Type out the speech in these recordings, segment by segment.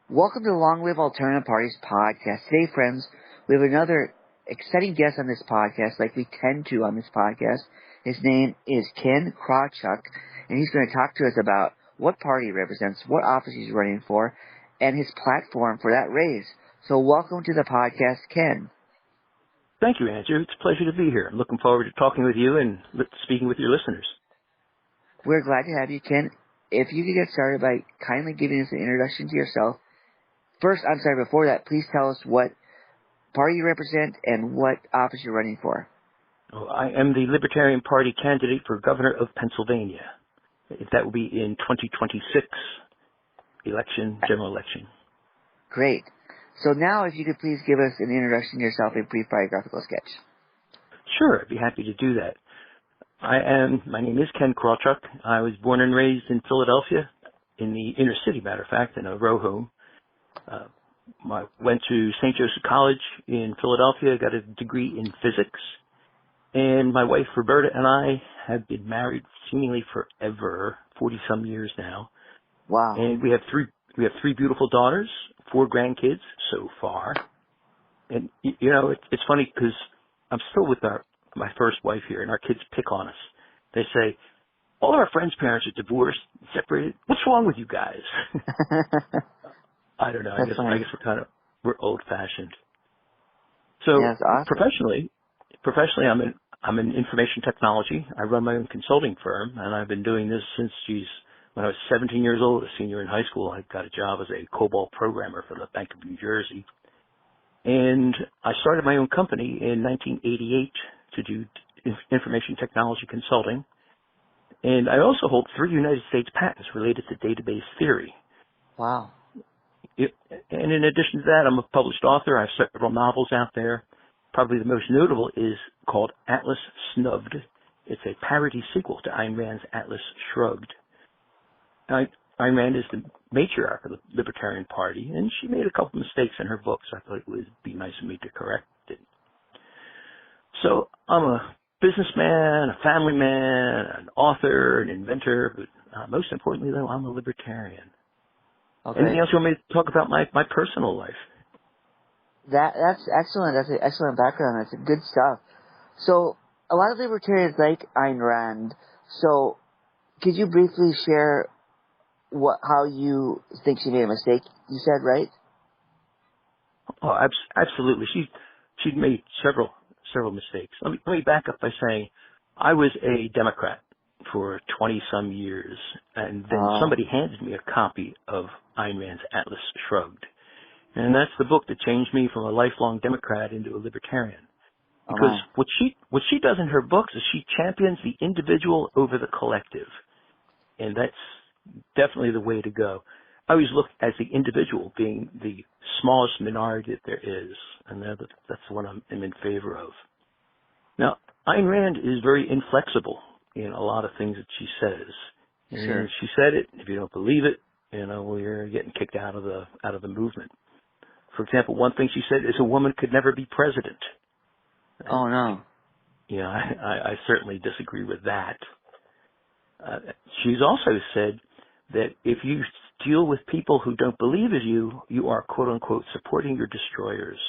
Welcome to the Long Live Alternative Parties podcast. Today, friends, we have another exciting guest on this podcast, like we tend to on this podcast. His name is Ken Krawchuk, and he's going to talk to us about what party he represents, what office he's running for, and his platform for that race. So welcome to the podcast, Ken. Thank you, Andrew. It's a pleasure to be here. I'm looking forward to talking with you and speaking with your listeners. We're glad to have you, Ken. If you could get started by kindly giving us an introduction to yourself. First, before that, please tell us what party you represent and what office you're running for. Oh, I am the Libertarian Party candidate for governor of Pennsylvania. That will be in 2026 general election. Great. So now, if you could please give us an introduction to yourself, a brief biographical sketch. Sure, I'd be happy to do that. My name is Ken Krawchuk. I was born and raised in Philadelphia, in the inner city, matter of fact, in a row home. I went to St. Joseph College in Philadelphia, got a degree in physics, and my wife Roberta and I have been married seemingly forever, 40-some years now. Wow! And we have three beautiful daughters, 4 grandkids so far. And you know, it's funny because I'm still with my first wife here, and our kids pick on us. They say, all of our friends' parents are divorced, separated. What's wrong with you guys? I don't know. I guess we're old-fashioned. So yeah, that's awesome. professionally, I'm in information technology. I run my own consulting firm, and I've been doing this since when I was 17 years old, a senior in high school. I got a job as a COBOL programmer for the Bank of New Jersey, and I started my own company in 1988 to do information technology consulting. And I also hold 3 United States patents related to database theory. Wow. And in addition to that, I'm a published author. I have several novels out there. Probably the most notable is called Atlas Snubbed. It's a parody sequel to Ayn Rand's Atlas Shrugged. Ayn Rand is the matriarch of the Libertarian Party, and she made a couple mistakes in her books. I thought it would be nice of me to correct it. So I'm a businessman, a family man, an author, an inventor, but most importantly, though, I'm a libertarian. Okay. Anything else you want me to talk about my personal life? That's excellent. That's an excellent background. That's good stuff. So, a lot of libertarians like Ayn Rand. So, could you briefly share how you think she made a mistake? You said, right? Oh, absolutely. She made several mistakes. Let me back up by saying I was a Democrat for 20-some years, and then somebody handed me a copy of Ayn Rand's Atlas Shrugged. And that's the book that changed me from a lifelong Democrat into a libertarian. Because what she does in her books is she champions the individual over the collective. And that's definitely the way to go. I always look at the individual being the smallest minority that there is, and that's what I'm in favor of. Now, Ayn Rand is very inflexible in a lot of things that she says. And Sure. she said it. If you don't believe it, you're getting kicked out of the movement. For example, one thing she said is a woman could never be president. Oh, no. Yeah, I certainly disagree with that. She's also said that if you deal with people who don't believe as you are, quote unquote, supporting your destroyers.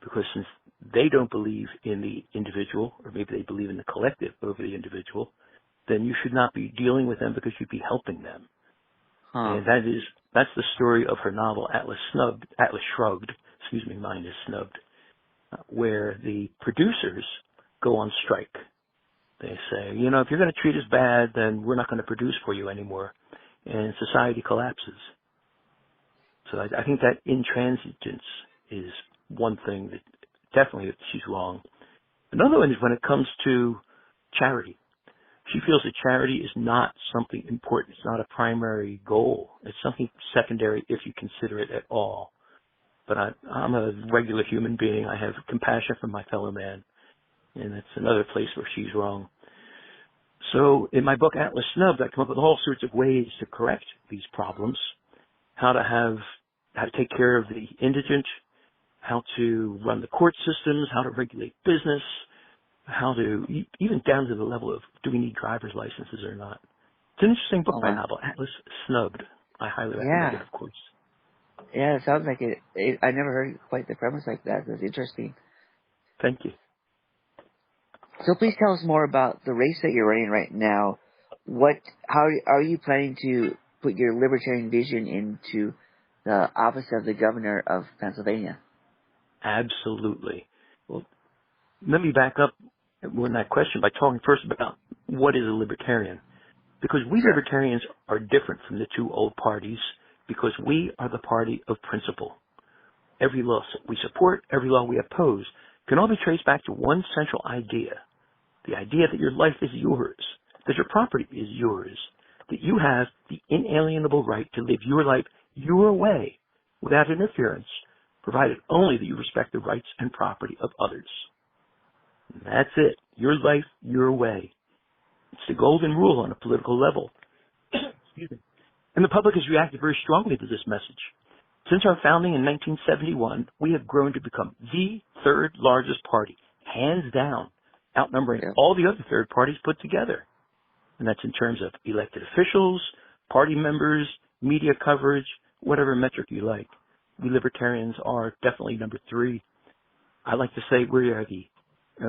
Because since they don't believe in the individual, or maybe they believe in the collective over the individual, then you should not be dealing with them because you'd be helping them. And that's the story of her novel Atlas Shrugged. Mine is Snubbed, where the producers go on strike. They say, if you're going to treat us bad, then we're not going to produce for you anymore, and society collapses. So I think that intransigence is one thing that definitely she's wrong. Another one is when it comes to charity. She feels that charity is not something important. It's not a primary goal. It's something secondary if you consider it at all. But I'm a regular human being. I have compassion for my fellow man. And that's another place where she's wrong. So in my book, Atlas Snubbed, I come up with all sorts of ways to correct these problems. How to take care of the indigent, how to run the court systems, how to regulate business, how to, even down to the level of do we need driver's licenses or not. It's an interesting book by novel, Atlas Snubbed. I highly recommend it, of course. Yeah, it sounds like it. I never heard quite the premise like that. That's interesting. Thank you. So please tell us more about the race that you're running right now. How are you planning to put your libertarian vision into the office of the governor of Pennsylvania? Absolutely. Well, let me back up on that question by talking first about what is a libertarian. Because we Sure. libertarians are different from the two old parties because we are the party of principle. Every law we support, every law we oppose can all be traced back to one central idea. The idea that your life is yours, that your property is yours, that you have the inalienable right to live your life your way without interference, provided only that you respect the rights and property of others. And that's it. Your life, your way. It's the golden rule on a political level. Excuse me. And the public has reacted very strongly to this message. Since our founding in 1971, we have grown to become the third largest party, hands down, outnumbering Yeah. all the other third parties put together. And that's in terms of elected officials, party members, media coverage, whatever metric you like. We libertarians are definitely number 3. I like to say we are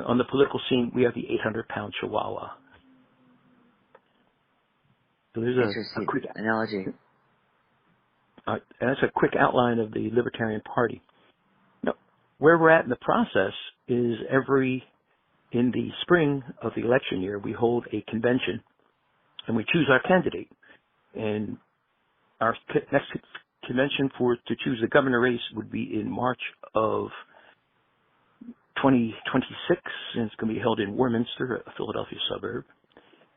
on the political scene, we are the 800-pound chihuahua. So there's a Interesting quick, analogy. and that's a quick outline of the Libertarian Party. Now, where we're at in the process is in the spring of the election year, we hold a convention and we choose our candidate. And our next convention to choose the governor race would be in March of 2026, and it's going to be held in Warminster, a Philadelphia suburb.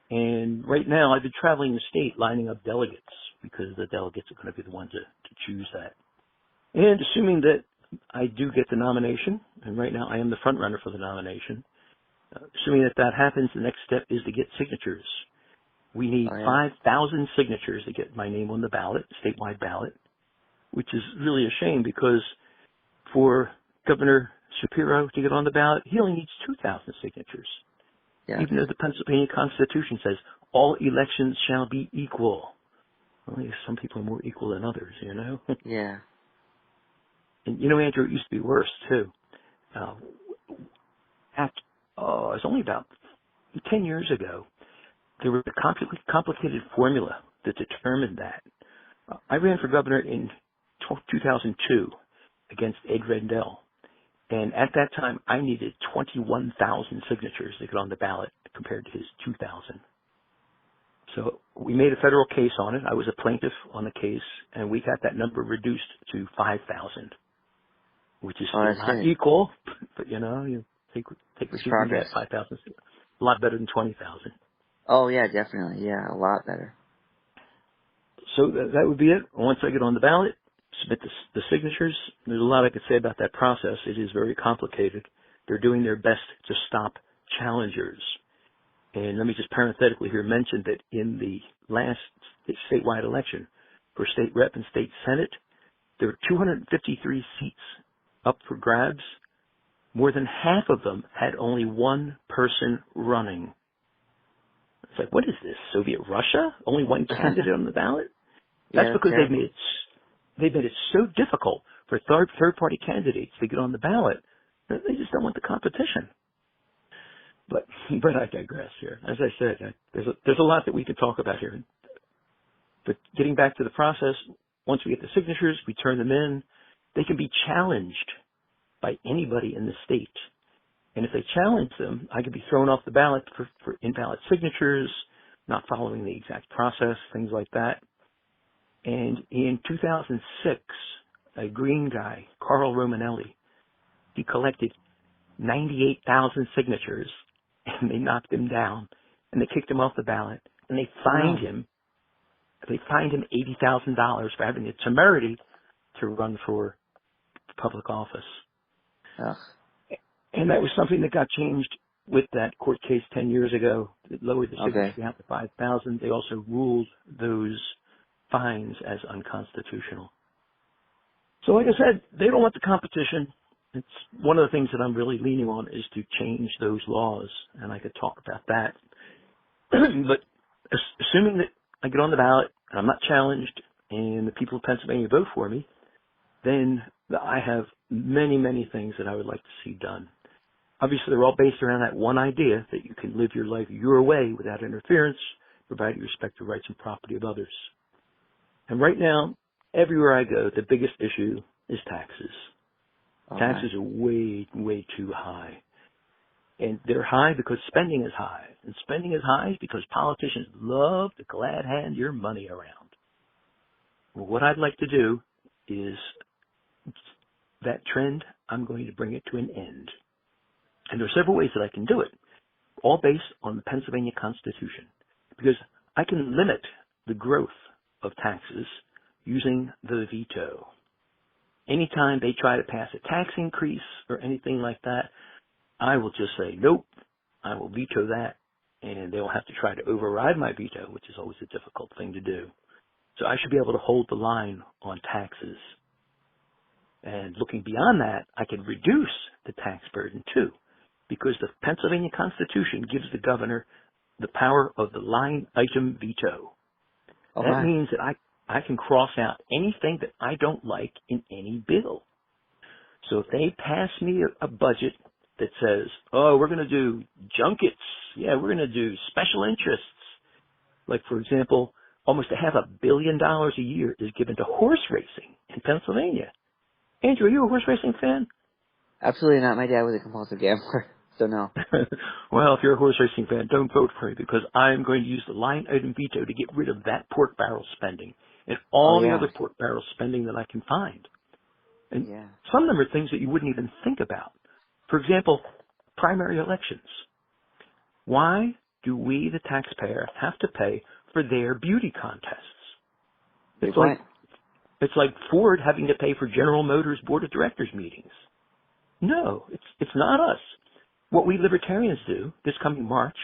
And right now, I've been traveling the state lining up delegates because the delegates are going to be the ones to choose that. And assuming that I do get the nomination, and right now I am the front runner for the nomination, assuming that happens, the next step is to get signatures. We need 5,000 signatures to get my name on the ballot, statewide ballot, which is really a shame because for Governor Shapiro to get on the ballot, he only needs 2,000 signatures. Yeah. Even though the Pennsylvania Constitution says all elections shall be equal. Well, some people are more equal than others, you know? Yeah. And, you know, Andrew, it used to be worse, too. It was only about 10 years ago, there was a complicated formula that determined that. I ran for governor in 2002 against Ed Rendell. And at that time, I needed 21,000 signatures to get on the ballot compared to his 2,000. So we made a federal case on it. I was a plaintiff on the case, and we got that number reduced to 5,000, which is still not equal. But, you know, you take what you can get, 5,000. A lot better than 20,000. Oh, yeah, definitely. Yeah, a lot better. So that would be it. Once I get on the ballot, submit the signatures. There's a lot I could say about that process. It is very complicated. They're doing their best to stop challengers. And let me just parenthetically here mention that in the last statewide election for state rep and state senate, there were 253 seats up for grabs. More than half of them had only one person running. It's like, what is this, Soviet Russia? Only one candidate on the ballot? That's because they've made it so difficult for third-party candidates to get on the ballot that they just don't want the competition. But I digress here. As I said, there's a lot that we could talk about here. But getting back to the process, once we get the signatures, we turn them in. They can be challenged by anybody in the state. And if they challenge them, I could be thrown off the ballot for invalid signatures, not following the exact process, things like that. And in 2006, a green guy, Carl Romanelli, he collected 98,000 signatures, and they knocked him down, and they kicked him off the ballot, and they fined him. They fined him $80,000 for having the temerity to run for public office. Ugh. And that was something that got changed with that court case 10 years ago. It lowered the signature count to 5,000. They also ruled those fines as unconstitutional. So like I said, they don't want the competition. It's one of the things that I'm really leaning on is to change those laws, and I could talk about that. But assuming that I get on the ballot and I'm not challenged and the people of Pennsylvania vote for me, then I have many, many things that I would like to see done. Obviously, they're all based around that one idea that you can live your life your way without interference, provided you respect the rights and property of others. And right now, everywhere I go, the biggest issue is taxes. Okay. Taxes are way, way too high. And they're high because spending is high. And spending is high because politicians love to glad hand your money around. Well, what I'd like to do is that trend, I'm going to bring it to an end. And there are several ways that I can do it, all based on the Pennsylvania Constitution. Because I can limit the growth of taxes using the veto. Anytime they try to pass a tax increase or anything like that, I will just say, nope, I will veto that, and they will have to try to override my veto, which is always a difficult thing to do. So I should be able to hold the line on taxes. And looking beyond that, I can reduce the tax burden too, because the Pennsylvania Constitution gives the governor the power of the line item veto. Okay. That means that I can cross out anything that I don't like in any bill. So if they pass me a budget that says, oh, we're going to do junkets, yeah, we're going to do special interests, like, for example, almost $500 million a year is given to horse racing in Pennsylvania. Andrew, are you a horse racing fan? Absolutely not. My dad was a compulsive gambler, so no. Well, if you're a horse racing fan, don't vote for me, because I'm going to use the line item veto to get rid of that pork barrel spending and all the other pork barrel spending that I can find. And some of them are things that you wouldn't even think about. For example, primary elections. Why do we, the taxpayer, have to pay for their beauty contests? It's like Ford having to pay for General Motors board of directors meetings. No, it's not us. What we libertarians do this coming March,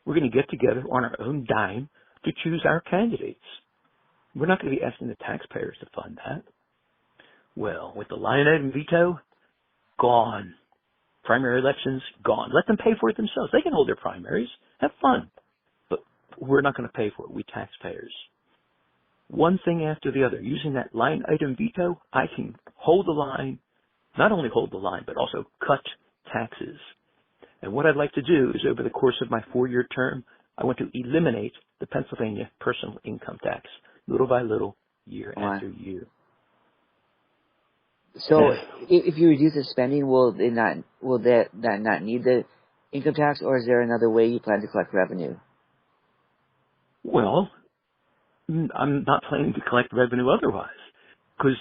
we're going to get together on our own dime to choose our candidates. We're not going to be asking the taxpayers to fund that. Well, with the line item veto, gone. Primary elections, gone. Let them pay for it themselves. They can hold their primaries. Have fun. But we're not going to pay for it, we taxpayers. One thing after the other. Using that line item veto, I can hold the line, not only hold the line, but also cut taxes. And what I'd like to do is, over the course of my 4-year term, I want to eliminate the Pennsylvania personal income tax, little by little, year after year. So, if you reduce the spending, will that not need the income tax, or is there another way you plan to collect revenue? Well, I'm not planning to collect revenue otherwise, because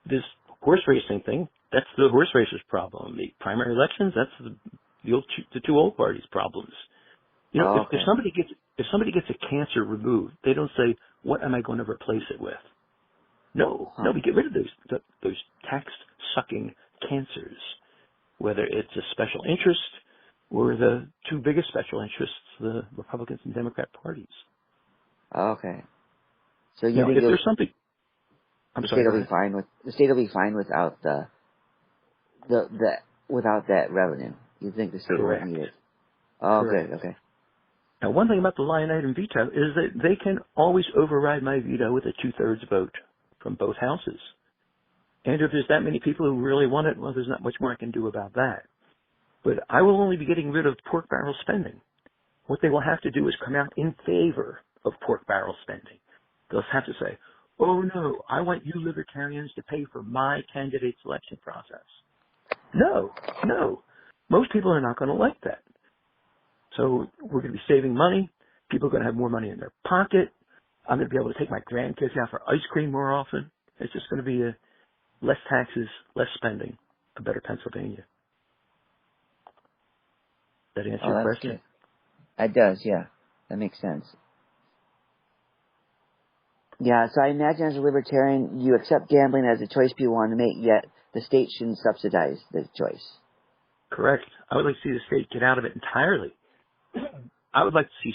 this horse racing thing, that's the horse racers' problem. The primary elections, that's the two old parties' problems. You know, if somebody gets a cancer removed, they don't say, what am I going to replace it with? No, we get rid of those tax-sucking cancers, whether it's a special interest or the two biggest special interests, the Republicans and Democrat parties. Okay. So you now, think if there's something, the state will be fine without without that revenue. You think the state won't need it? Oh, good. Okay. Now, one thing about the line item veto is that they can always override my veto with a 2/3 vote from both houses. And if there's that many people who really want it, well, there's not much more I can do about that. But I will only be getting rid of pork barrel spending. What they will have to do is come out in favor of pork barrel spending. They'll have to say, oh, no, I want you libertarians to pay for my candidate selection process. No. Most people are not going to like that. So we're going to be saving money. People are going to have more money in their pocket. I'm going to be able to take my grandkids out for ice cream more often. It's just going to be less taxes, less spending, a better Pennsylvania. Does that answer your question? Good. It does, yeah. That makes sense. Yeah, so I imagine as a libertarian, you accept gambling as a choice people want to make, yet the state shouldn't subsidize the choice. Correct. I would like to see the state get out of it entirely. I would like to see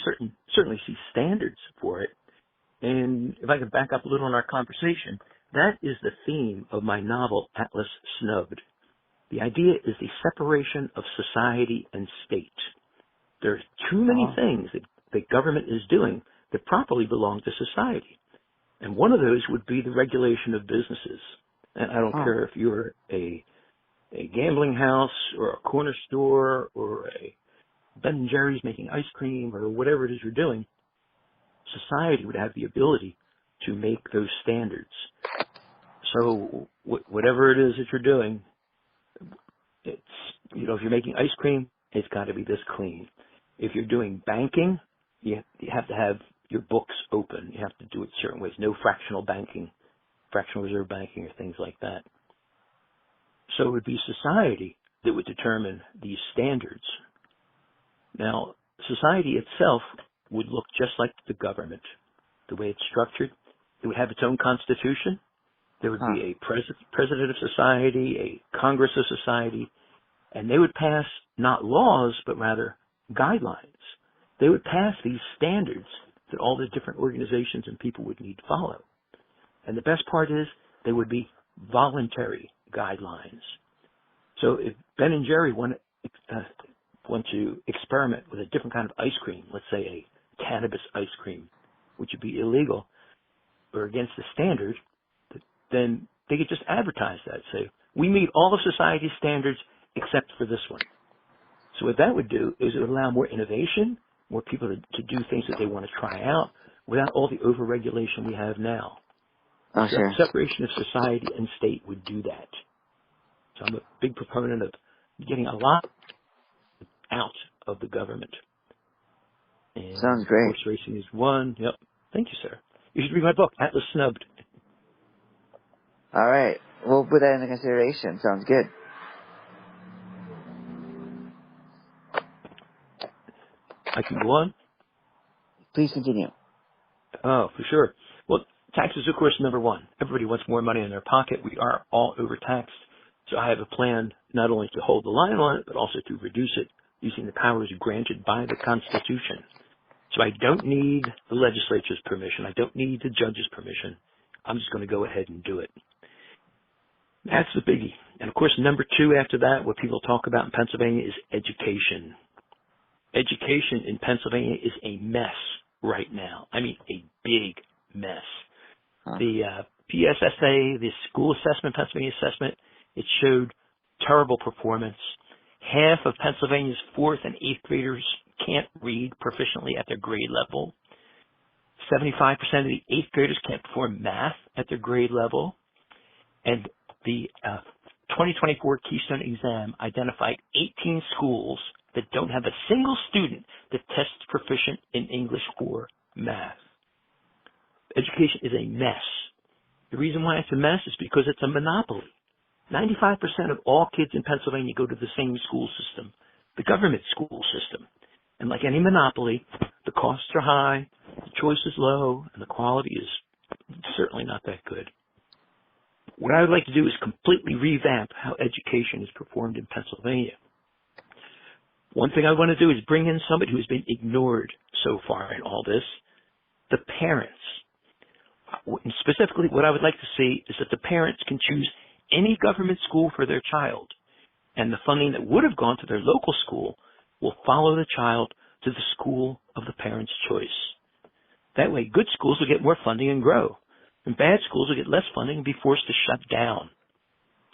certainly see standards for it. And if I could back up a little in our conversation, that is the theme of my novel, Atlas Snubbed. The idea is the separation of society and state. There are too many things that government is doing that properly belong to society. And one of those would be the regulation of businesses. And I don't Oh. care if you're a gambling house or a corner store or a Ben & Jerry's making ice cream or whatever it is you're doing, society would have the ability to make those standards. So whatever it is that you're doing, it's, if you're making ice cream, it's got to be this clean. If you're doing banking, you have to have your books open. You have to do it certain ways. No fractional banking, fractional reserve banking or things like that. So it would be society that would determine these standards. Now, society itself would look just like the government. The way it's structured, it would have its own constitution. There would be a president of society, a Congress of society, and they would pass not laws, but rather guidelines. They would pass these standards that all the different organizations and people would need to follow. And the best part is they would be voluntary guidelines. So if Ben and Jerry want to experiment with a different kind of ice cream, let's say a cannabis ice cream, which would be illegal or against the standard, then they could just advertise that, say, we meet all of society's standards except for this one. So what that would do is it would allow more innovation, more people to do things that they want to try out without all the over-regulation we have now. Oh, So sure. separation of society and state would do that. So I'm a big proponent of getting a lot out of the government. And Sounds great. horse racing is one. Yep. Thank you, sir. You should read my book, Atlas Snubbed. All right. We'll put that into consideration. Sounds good. I can go on? Please continue. Oh, for sure. Well, taxes, of course, number one. Everybody wants more money in their pocket. We are all overtaxed. So I have a plan not only to hold the line on it, but also to reduce it using the powers granted by the Constitution. So I don't need the legislature's permission. I don't need the judge's permission. I'm just going to go ahead and do it. That's the biggie. And of course, number two after that, what people talk about in Pennsylvania is education. Education in Pennsylvania is a mess right now. I mean, a big mess. The PSSA, the school assessment, Pennsylvania assessment, it showed terrible performance. Half of Pennsylvania's 4th and 8th graders can't read proficiently at their grade level. 75% of the 8th graders can't perform math at their grade level. And the 2024 Keystone exam identified 18 schools that don't have a single student that tests proficient in English or math. Education is a mess. The reason why it's a mess is because it's a monopoly. 95% of all kids in Pennsylvania go to the same school system, the government school system. And like any monopoly, the costs are high, the choice is low, and the quality is certainly not that good. What I would like to do is completely revamp how education is performed in Pennsylvania. One thing I want to do is bring in somebody who has been ignored so far in all this, the parents. And specifically, what I would like to see is that the parents can choose any government school for their child, and the funding that would have gone to their local school will follow the child to the school of the parent's choice. That way, good schools will get more funding and grow, and bad schools will get less funding and be forced to shut down.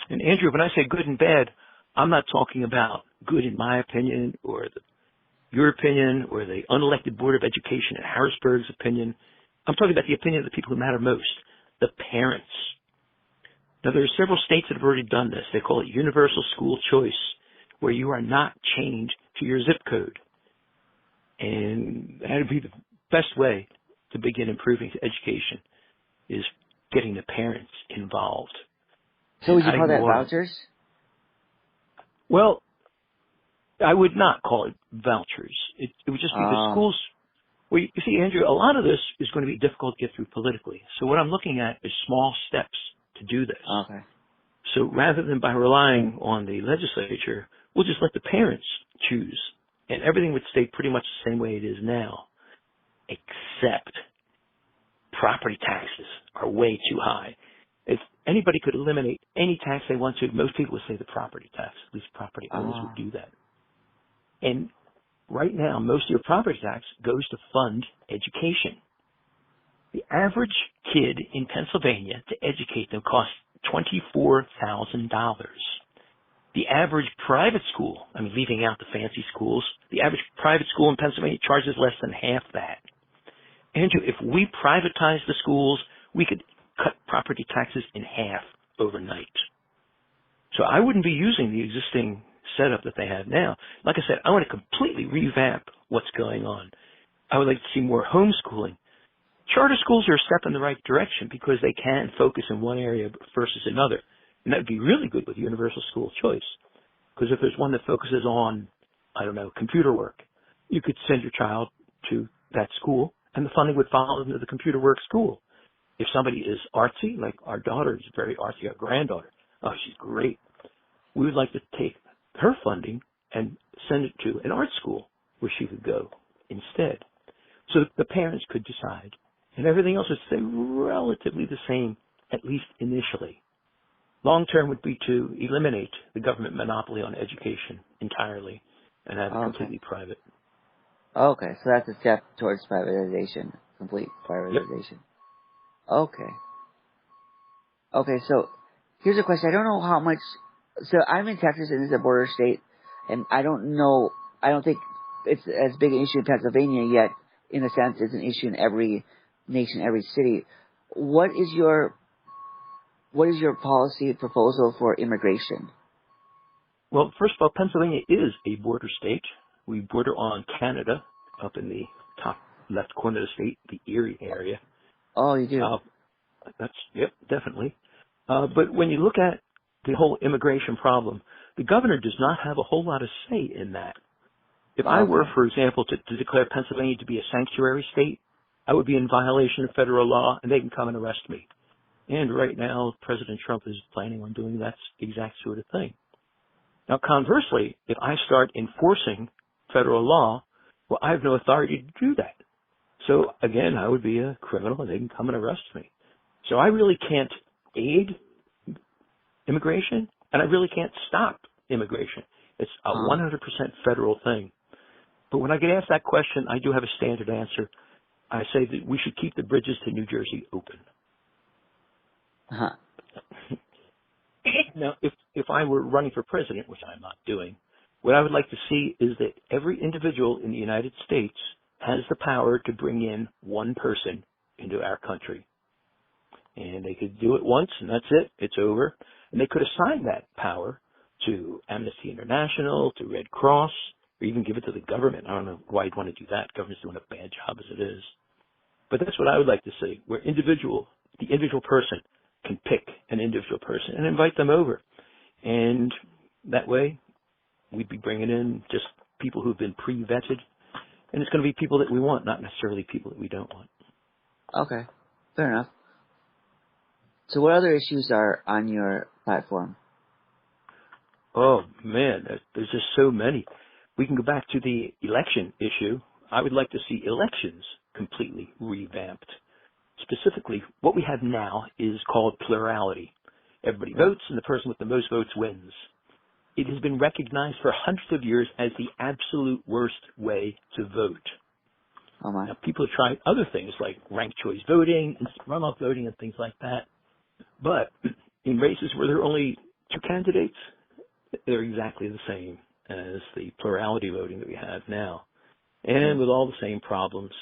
And Andrew, when I say good and bad, I'm not talking about good in my opinion or your opinion or the unelected Board of Education at Harrisburg's opinion. I'm talking about the opinion of the people who matter most, the parents. Now, there are several states that have already done this. They call it universal school choice, where you are not chained to your zip code. And that would be the best way to begin improving education, is getting the parents involved. So would you call that vouchers? Well, I would not call it vouchers. It would just be the schools. Well, you see, Andrew, a lot of this is going to be difficult to get through politically. So what I'm looking at is small steps to do this. Okay. So rather than by relying on the legislature, we'll just let the parents choose. And everything would stay pretty much the same way it is now, except property taxes are way too high. If anybody could eliminate any tax they want to, most people would say the property tax. At least property owners would do that. And right now, most of your property tax goes to fund education. The average kid in Pennsylvania, to educate them, costs $24,000. The average private school, I mean, leaving out the fancy schools, the average private school in Pennsylvania charges less than half that. Andrew, if we privatize the schools, we could cut property taxes in half overnight. So I wouldn't be using the existing setup that they have now. Like I said, I want to completely revamp what's going on. I would like to see more homeschooling. Charter schools are a step in the right direction because they can focus in one area versus another. And that would be really good with universal school choice. Because if there's one that focuses on, I don't know, computer work, you could send your child to that school and the funding would follow them to the computer work school. If somebody is artsy, like our daughter is very artsy, our granddaughter, oh, she's great. We would like to take her funding and send it to an art school where she could go instead. So the parents could decide. And everything else would stay relatively the same, at least initially. Long term would be to eliminate the government monopoly on education entirely and have it completely private. Okay, so that's a step towards privatization, complete privatization. Yep. Okay, so here's a question. I don't know how much, so I'm in Texas and it's a border state, and I don't think it's as big an issue in Pennsylvania yet, in a sense it's an issue in every nation, every city. What is your policy proposal for immigration? Well, first of all, Pennsylvania is a border state. We border on Canada up in the top left corner of the state, the Erie area. Oh, you do? Yep, definitely. But when you look at the whole immigration problem, the governor does not have a whole lot of say in that. If I were, for example, to declare Pennsylvania to be a sanctuary state, I would be in violation of federal law and they can come and arrest me. And right now, President Trump is planning on doing that exact sort of thing. Now, conversely, if I start enforcing federal law, well, I have no authority to do that. So, again, I would be a criminal and they can come and arrest me. So I really can't aid immigration and I really can't stop immigration. It's a 100% federal thing. But when I get asked that question, I do have a standard answer. I say that we should keep the bridges to New Jersey open. Now, if I were running for president, which I'm not doing, what I would like to see is that every individual in the United States has the power to bring in one person into our country. And they could do it once, and that's it. It's over. And they could assign that power to Amnesty International, to Red Cross, or even give it to the government. I don't know why you'd want to do that. The government's doing a bad job as it is. But that's what I would like to see, where the individual person can pick an individual person and invite them over. And that way, we'd be bringing in just people who've been pre-vetted. And it's going to be people that we want, not necessarily people that we don't want. Okay, fair enough. So what other issues are on your platform? Oh, man, there's just so many. We can go back to the election issue. I would like to see elections completely revamped. Specifically, what we have now is called plurality. Everybody votes, and the person with the most votes wins. It has been recognized for hundreds of years as the absolute worst way to vote. Oh my. Now, people have tried other things like ranked choice voting, instant runoff voting, and things like that. But in races where there are only two candidates, they're exactly the same as the plurality voting that we have now. And with all the same problems.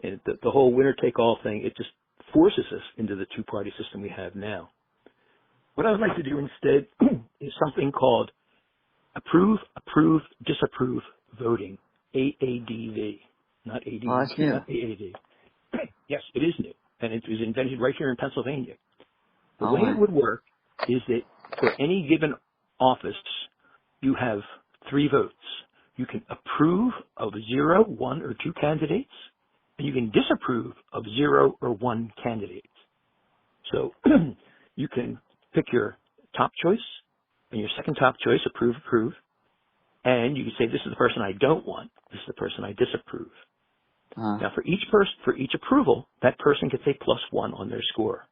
And the whole winner-take-all thing, it just forces us into the two-party system we have now. What I would like to do instead is something called approve, disapprove voting, AADV, not ADV, not AAD. Yes, it is new, and it was invented right here in Pennsylvania. The way it would work is that for any given office, you have 3 votes. You can approve of 0, 1, or 2 candidates, and you can disapprove of 0 or 1 candidate. So you can pick your top choice and your second top choice, approve, and you can say, this is the person I don't want, this is the person I disapprove. Now for each approval, that person gets a +1 on their score.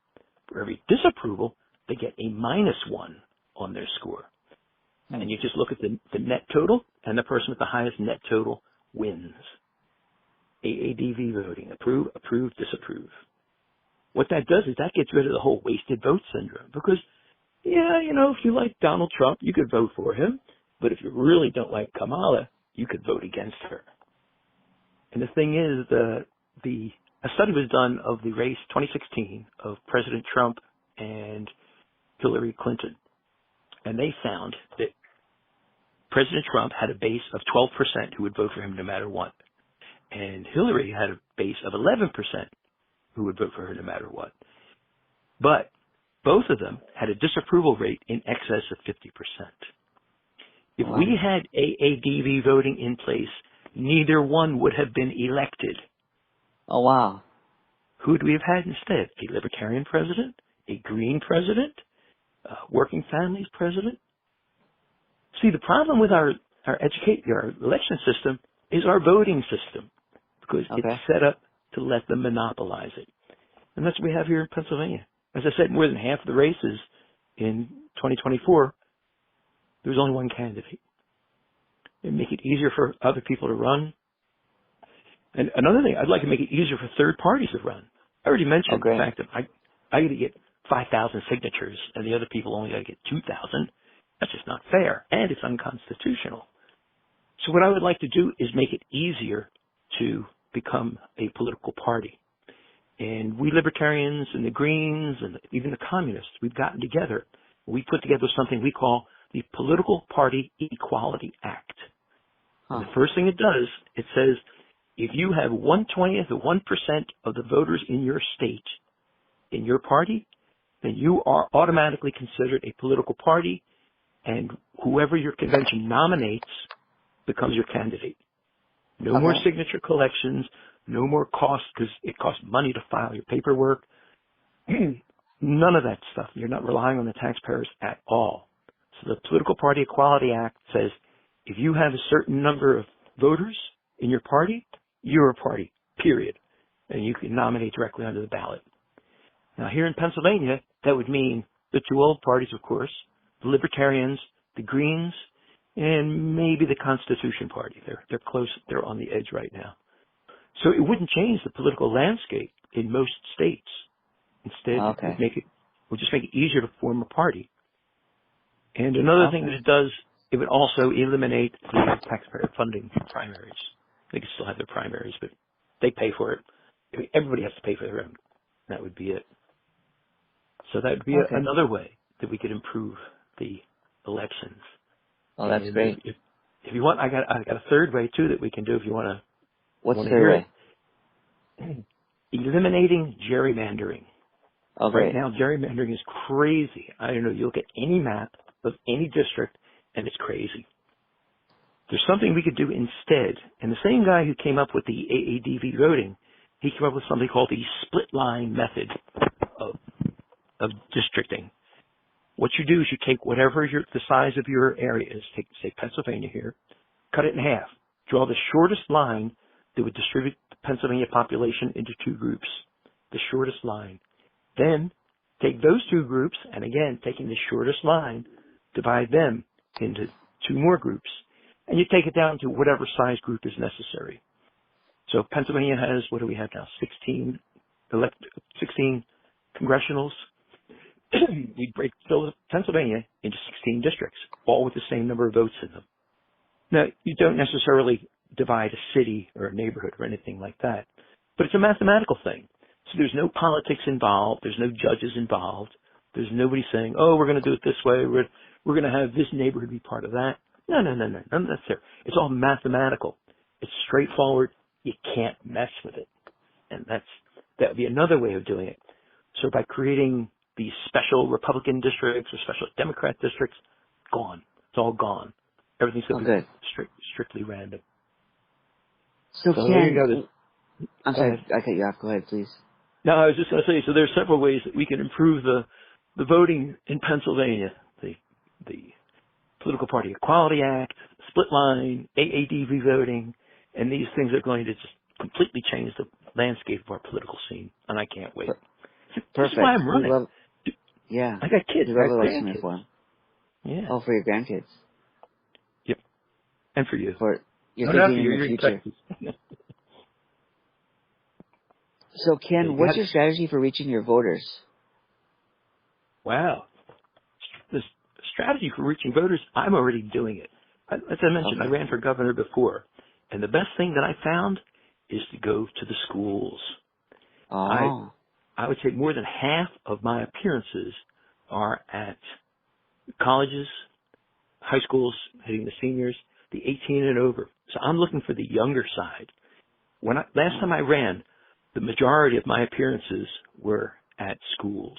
For every disapproval, they get a -1 on their score. And you just look at the net total, and the person with the highest net total wins. AADV voting, approve, disapprove. what that does is that gets rid of the whole wasted vote syndrome. Because, yeah, if you like Donald Trump, you could vote for him. But if you really don't like Kamala, you could vote against her. And the thing is, a study was done of the race 2016 of President Trump and Hillary Clinton. And they found that President Trump had a base of 12% who would vote for him no matter what. And Hillary had a base of 11% who would vote for her no matter what. But both of them had a disapproval rate in excess of 50%. If we had AADV voting in place, neither one would have been elected. Oh, wow. Who would we have had instead? A Libertarian president? A Green president? A Working Families president? See, the problem with our election system is our voting system, because it's set up to let them monopolize it. And that's what we have here in Pennsylvania. As I said, more than half of the races in 2024, there was only one candidate. It'd make it easier for other people to run. And another thing, I'd like to make it easier for third parties to run. I already mentioned the fact that I got to get 5,000 signatures and the other people only got to get 2,000. That's just not fair, and it's unconstitutional. So what I would like to do is make it easier to become a political party. And we Libertarians and the Greens and even the Communists, we've gotten together. We put together something we call the Political Party Equality Act. And the first thing it does, it says if you have 1/20th of 1% of the voters in your state in your party, then you are automatically considered a political party, and whoever your convention nominates becomes your candidate. No more signature collections, no more costs, because it costs money to file your paperwork. None of that stuff. You're not relying on the taxpayers at all. So the Political Party Equality Act says if you have a certain number of voters in your party, you're a party, period. And you can nominate directly under the ballot. Now here in Pennsylvania, that would mean the two old parties, of course, the Libertarians, the Greens, and maybe the Constitution Party. They're close. They're on the edge right now. So it wouldn't change the political landscape in most states. Instead, it would just make it easier to form a party. And another thing that it does, it would also eliminate the taxpayer funding primaries. They could still have their primaries, but they pay for it. Everybody has to pay for their own. That would be it. So that would be another way that we could improve the elections. Oh, that's great. If you want, I got a third way too that we can do. If you want to, what's the third way? Eliminating gerrymandering. Oh, great. Right now, gerrymandering is crazy. I don't know. You look at any map of any district, and it's crazy. There's something we could do instead. And the same guy who came up with the AADV voting, he came up with something called the split line method of districting. What you do is you take whatever the size of your area is, take, say, Pennsylvania here, cut it in half, draw the shortest line that would distribute the Pennsylvania population into two groups, the shortest line. Then take those two groups, and again, taking the shortest line, divide them into two more groups, and you take it down to whatever size group is necessary. So Pennsylvania has, what do we have now, 16 congressionals. We'd break Pennsylvania into 16 districts, all with the same number of votes in them. Now, you don't necessarily divide a city or a neighborhood or anything like that, but it's a mathematical thing. So there's no politics involved. There's no judges involved. There's nobody saying, oh, we're going to do it this way. We're going to have this neighborhood be part of that. No. None of that's there. It's all mathematical. It's straightforward. You can't mess with it. And that would be another way of doing it. So by creating these special Republican districts or special Democrat districts, gone. It's all gone. Everything's going to be strictly random. So there you go. I'm sorry, I cut you off. Go ahead, please. No, I was just going to say, so there are several ways that we can improve the voting in Pennsylvania. The Political Party Equality Act, split line, AADV voting, and these things are going to just completely change the landscape of our political scene, and I can't wait. Perfect. That's why I'm running. Yeah. I got kids. You love election reform. Yeah. Oh, for your grandkids. Yep. And for you. For you're no, thinking in the future. So, Ken, what's your strategy for reaching your voters? Wow. The strategy for reaching voters, I'm already doing it. As I mentioned, I ran for governor before. And the best thing that I found is to go to the schools. Oh. I would say more than half of my appearances are at colleges, high schools, hitting the seniors, the 18 and over. So I'm looking for the younger side. Last time I ran, the majority of my appearances were at schools.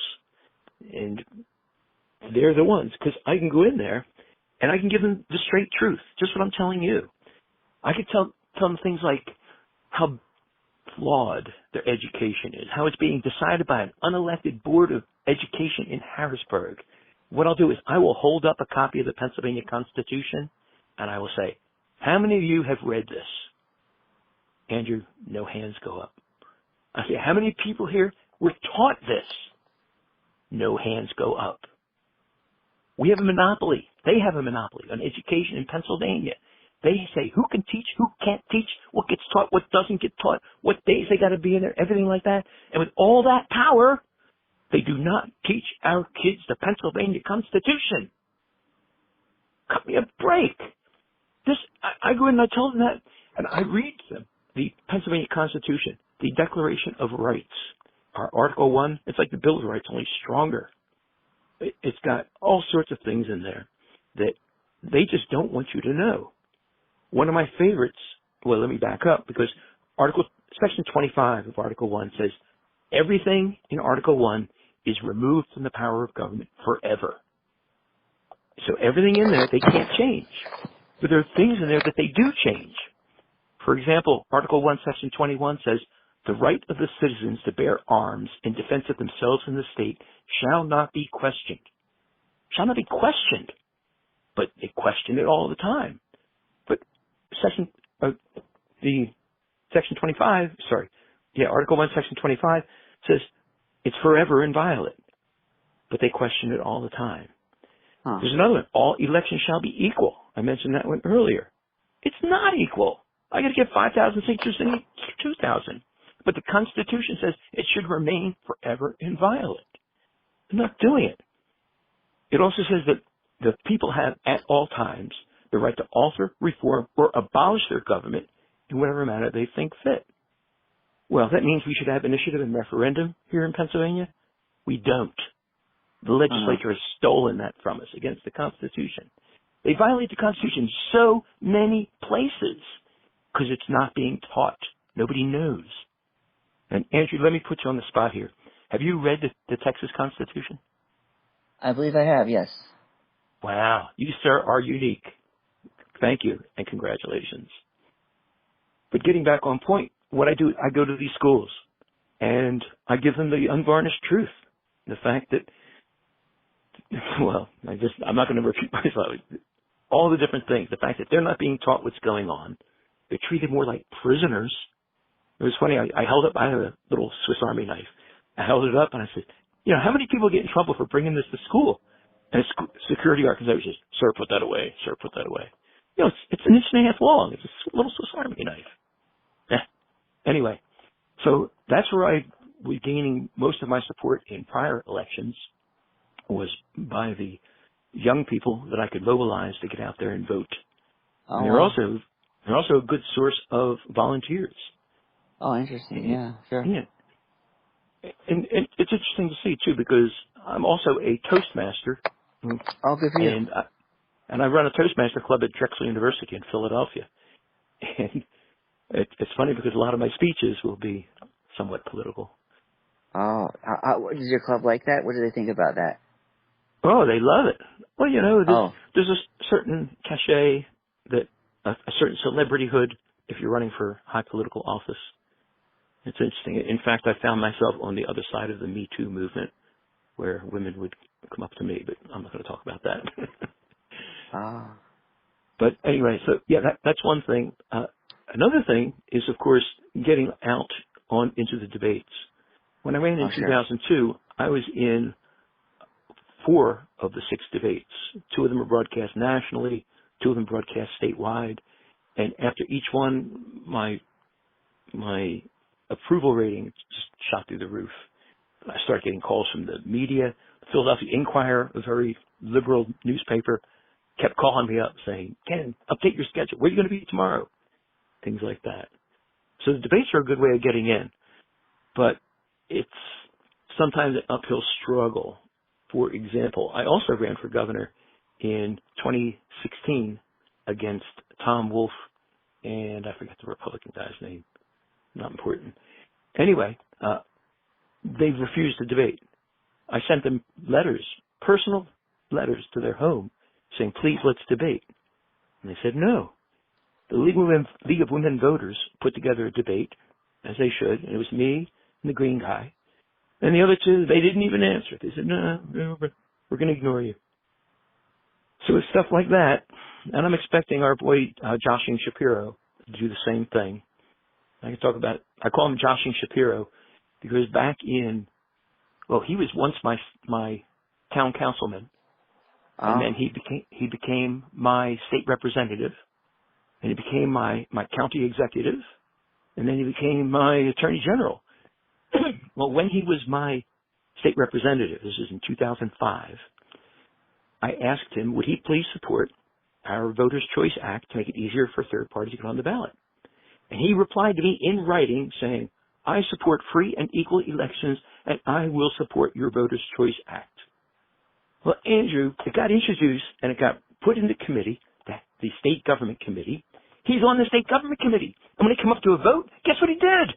And they're the ones, because I can go in there and I can give them the straight truth, just what I'm telling you. I could tell them things like how flawed their education is, how it's being decided by an unelected board of education in Harrisburg. What I'll do is I will hold up a copy of the Pennsylvania Constitution and I will say, how many of you have read this? Andrew, no hands go up. I say, how many people here were taught this? No hands go up. We have a monopoly. They have a monopoly on education in Pennsylvania. They say who can teach, who can't teach, what gets taught, what doesn't get taught, what days they got to be in there, everything like that. And with all that power, they do not teach our kids the Pennsylvania Constitution. Cut me a break. I go in and I tell them that, and I read them the Pennsylvania Constitution, the Declaration of Rights, our Article 1. It's like the Bill of Rights, only stronger. It's got all sorts of things in there that they just don't want you to know. One of my favorites, well, let me back up, because Section 25 of Article 1 says, everything in Article 1 is removed from the power of government forever. So everything in there they can't change. But there are things in there that they do change. For example, Article 1, Section 21 says, the right of the citizens to bear arms in defense of themselves and the state shall not be questioned. Shall not be questioned. But they question it all the time. But Article 1, Section 25 says it's forever inviolate. But they question it all the time. Huh. There's another one. All elections shall be equal. I mentioned that one earlier. It's not equal. I got to get 5,000 signatures and 2,000. But the Constitution says it should remain forever inviolate. They're not doing it. It also says that the people have at all times the right to alter, reform, or abolish their government in whatever manner they think fit. Well, that means we should have initiative and referendum here in Pennsylvania? We don't. The legislature has stolen that from us against the Constitution. They violate the Constitution in so many places because it's not being taught. Nobody knows. And Andrew, let me put you on the spot here. Have you read the Texas Constitution? I believe I have, yes. Wow. You, sir, are unique. Thank you, and congratulations. But getting back on point, what I do, I go to these schools, and I give them the unvarnished truth. The fact that, well, I'm not going to repeat myself. All the different things. The fact that they're not being taught what's going on. They're treated more like prisoners. It was funny. I have a little Swiss Army knife. I held it up and I said, how many people get in trouble for bringing this to school? And a security guard comes over and says, sir, put that away. Sir, put that away. It's an inch and a half long. It's a little Swiss Army knife. Anyway, so that's where I was gaining most of my support in prior elections, was by the young people that I could mobilize to get out there and vote. Oh, and they're also a good source of volunteers. Oh, interesting. Yeah, sure. Yeah. And it's interesting to see, too, because I'm also a Toastmaster. Oh, good for you. And I run a Toastmaster club at Drexel University in Philadelphia. And it's funny because a lot of my speeches will be somewhat political. Oh, does your club like that? What do they think about that? Oh, they love it. Well, there's a certain cachet, that a certain celebrityhood if you're running for high political office. It's interesting. In fact, I found myself on the other side of the Me Too movement, where women would come up to me, but I'm not going to talk about that. But anyway, so yeah, that's one thing. Another thing is, of course, getting out into the debates. When I ran in 2002, I was in 4 of the 6 debates. 2 of them were broadcast nationally, 2 of them broadcast statewide, and after each one, my approval rating just shot through the roof. I started getting calls from the media. The Philadelphia Inquirer, a very liberal newspaper, kept calling me up saying, Ken, update your schedule. Where are you going to be tomorrow? Things like that. So the debates are a good way of getting in, but it's sometimes an uphill struggle. For example, I also ran for governor in 2016 against Tom Wolf and I forget the Republican guy's name. Not important. Anyway, they've refused to debate. I sent them letters, personal letters to their home saying, please, let's debate. And they said no. The League of Women Voters put together a debate, as they should, and it was me and the green guy. And the other two, they didn't even answer. They said, no, we're going to ignore you. So it's stuff like that. And I'm expecting our boy, Joshing Shapiro, to do the same thing. I can talk about, I call him Joshing Shapiro because back in, well, he was once my town councilman. And then he became my state representative. And he became my county executive. And then he became my attorney general. Well, when he was my state representative, this is in 2005, I asked him, would he please support our Voters' Choice Act to make it easier for third parties to get on the ballot? And he replied to me in writing saying, I support free and equal elections, and I will support your Voters' Choice Act. Well, Andrew, it got introduced, and it got put into committee, the state government committee. He's on the state government committee. And when it came up to a vote, guess what he did?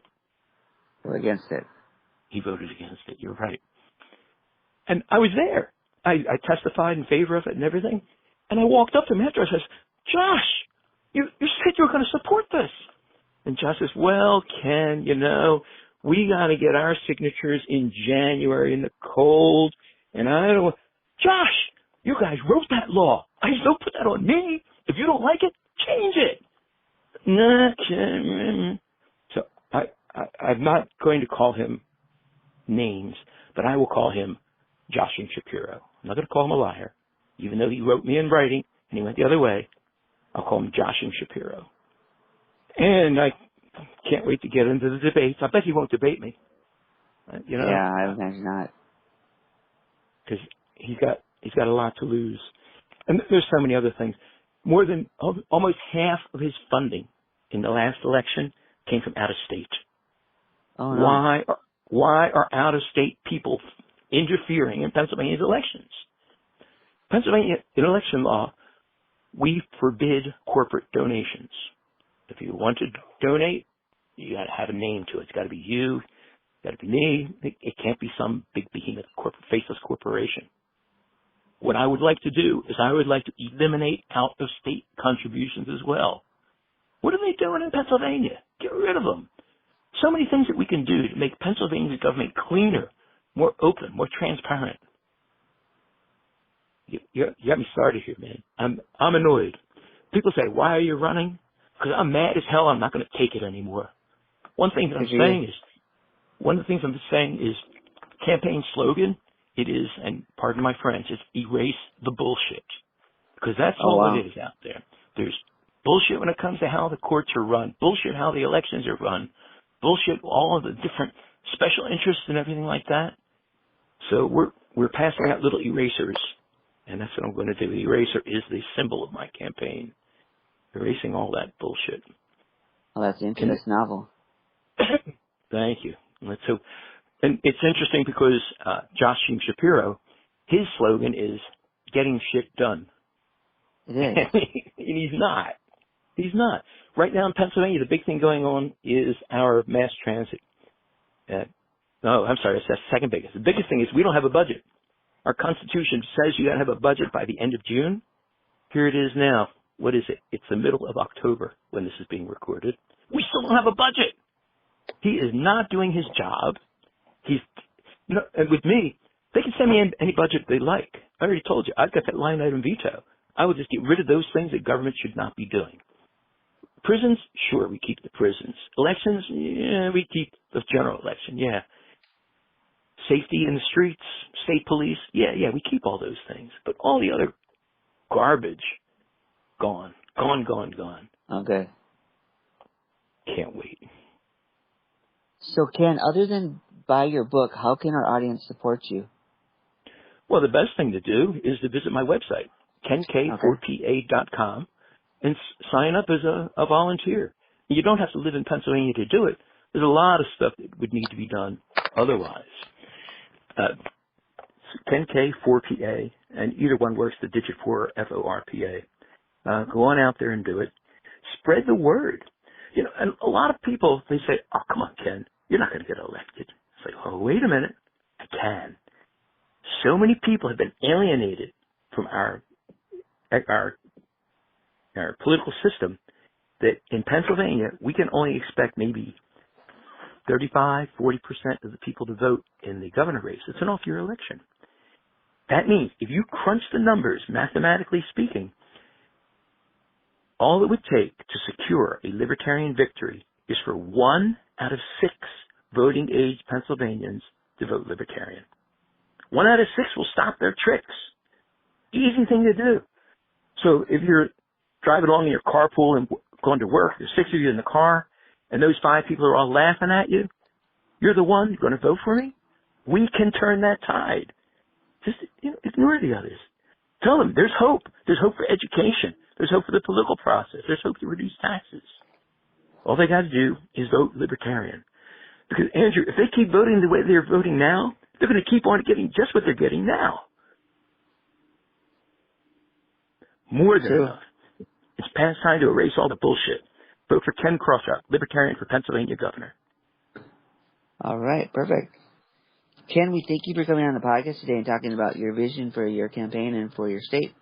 Vote against it. He voted against it. You're right. And I was there. I testified in favor of it and everything. And I walked up to him after. I says, Josh, you said you were going to support this. And Josh says, well, Ken, we got to get our signatures in January in the cold. And I don't. Josh, you guys wrote that law. I just don't put that on me. If you don't like it, change it. Nah, Ken. So I'm not going to call him names, but I will call him Joshing Shapiro. I'm not going to call him a liar, even though he wrote me in writing and he went the other way. I'll call him Joshing Shapiro. And I can't wait to get into the debates. I bet he won't debate me. Yeah, I imagine not. Because he's got a lot to lose. And there's so many other things. More than almost half of his funding in the last election came from out of state. Oh, no. Why are out of state people interfering in Pennsylvania's elections? Pennsylvania, in election law, we forbid corporate donations. If you want to donate, you got to have a name to it. It's got to be you. It's got to be me. It can't be some big behemoth faceless corporation. What I would like to do is I would like to eliminate out-of-state contributions as well. What are they doing in Pennsylvania? Get rid of them. So many things that we can do to make Pennsylvania's government cleaner, more open, more transparent. You got me started here, man. I'm annoyed. People say, why are you running? Because I'm mad as hell. I'm not going to take it anymore. One of the things I'm saying is campaign slogan. It is, and pardon my French, it's erase the bullshit. Because that's all it is out there. There's bullshit when it comes to how the courts are run, bullshit how the elections are run, bullshit all of the different special interests and everything like that. So we're passing out little erasers, and that's what I'm going to do. The eraser is the symbol of my campaign, erasing all that bullshit. Well, that's into this novel. Thank you. Let's hope. And it's interesting because Joshing Shapiro, his slogan is getting shit done. It is. And he's not. He's not. Right now in Pennsylvania, the big thing going on is our mass transit. No, I'm sorry, that's the second biggest. The biggest thing is we don't have a budget. Our Constitution says you got to have a budget by the end of June. Here it is now. What is it? It's the middle of October when this is being recorded. We still don't have a budget. He is not doing his job. And with me, they can send me any budget they like. I already told you, I've got that line item veto. I will just get rid of those things that government should not be doing. Prisons, sure, we keep the prisons. Elections, yeah, we keep the general election, yeah. Safety in the streets, state police, yeah, we keep all those things. But all the other garbage, gone. Okay. Can't wait. So, Ken, other than buy your book, how can our audience support you? Well, the best thing to do is to visit my website, Okay. kenk4pa.com, and sign up as a volunteer. You don't have to live in Pennsylvania to do it. There's a lot of stuff that would need to be done otherwise. KenK4PA, and either one works, the digit 4, FORPA. Go on out there and do it. Spread the word. You know, and a lot of people, they say, oh, come on, Ken, you're not going to get elected. It's like, oh, wait a minute. I can. So many people have been alienated from our political system that in Pennsylvania, we can only expect maybe 35, 40% of the people to vote in the governor race. It's an off-year election. That means if you crunch the numbers, mathematically speaking, all it would take to secure a libertarian victory is for 1 out of 6 voting age Pennsylvanians to vote libertarian. 1 out of 6 will stop their tricks. Easy thing to do. So if you're driving along in your carpool and going to work, there's 6 of you in the car, and those 5 people are all laughing at you, you're the one going to vote for me? We can turn that tide. Just ignore the others. Tell them there's hope. There's hope for education. There's hope for the political process. There's hope to reduce taxes. All they got to do is vote libertarian. Because, Andrew, if they keep voting the way they're voting now, they're going to keep on getting just what they're getting now. More than enough. It's past time to erase all the bullshit. Vote for Ken Krawchuk, Libertarian for Pennsylvania governor. All right, perfect. Ken, we thank you for coming on the podcast today and talking about your vision for your campaign and for your state.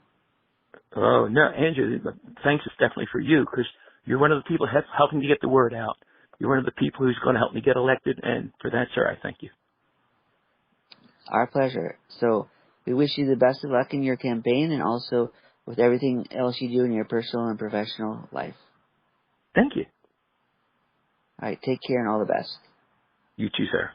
Oh, no, Andrew, thanks is definitely for you, because you're one of the people helping to get the word out. You're one of the people who's going to help me get elected, and for that, sir, I thank you. Our pleasure. So we wish you the best of luck in your campaign and also with everything else you do in your personal and professional life. Thank you. All right, take care and all the best. You too, sir.